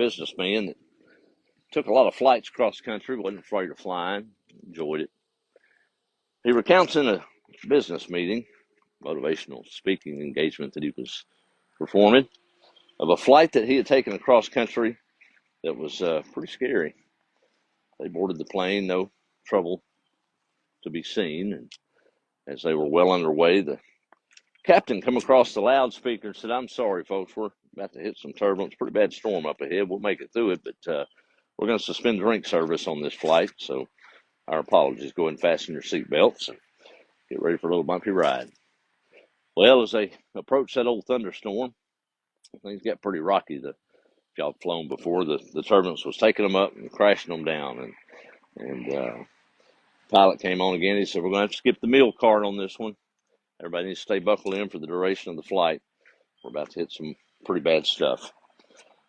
businessman that took a lot of flights across the country, wasn't afraid of flying, enjoyed it. He recounts in a business meeting, motivational speaking engagement that he was performing, of a flight that he had taken across country that was pretty scary. They boarded the plane, no trouble to be seen, and as they were well underway, the captain come across the loudspeaker and said, "I'm sorry, folks, we're about to hit some turbulence, pretty bad storm up ahead. We'll make it through it, but we're going to suspend drink service on this flight, so our apologies. Go ahead and fasten your seatbelts and get ready for a little bumpy ride." Well, as they approached that old thunderstorm, things got pretty rocky. If y'all have flown before, the turbulence was taking them up and crashing them down, and pilot came on again. He said, "We're going to have to skip the meal cart on this one. Everybody needs to stay buckled in for the duration of the flight. We're about to hit some pretty bad stuff."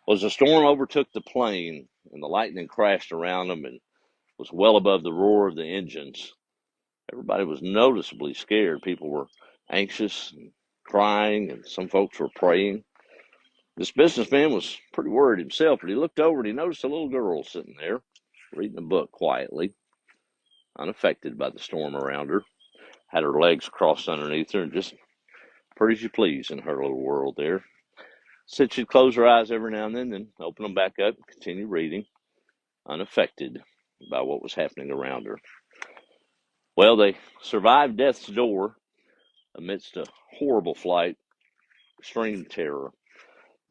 Well, as the storm overtook the plane and the lightning crashed around them and was well above the roar of the engines, everybody was noticeably scared. People were anxious and crying, and some folks were praying. This businessman was pretty worried himself, but he looked over and he noticed a little girl sitting there reading a book quietly, unaffected by the storm around her, had her legs crossed underneath her, and just pretty as you please in her little world there. Said she'd close her eyes every now and then open them back up and continue reading, unaffected by what was happening around her. Well, they survived death's door amidst a horrible flight, extreme terror.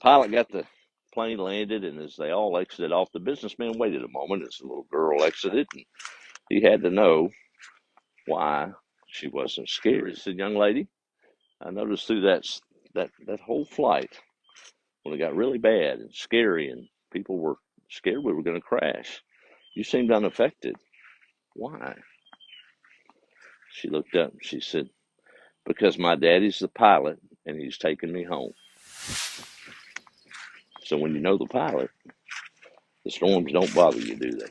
Pilot got the plane landed, and as they all exited off, the businessman waited a moment as the little girl exited, and he had to know why she wasn't scared. He said, "Young lady, I noticed through that whole flight, when it got really bad and scary and people were scared we were going to crash, you seemed unaffected. Why?" She looked up and she said, "Because my daddy's the pilot and he's taking me home." So when you know the pilot, the storms don't bother you, do they?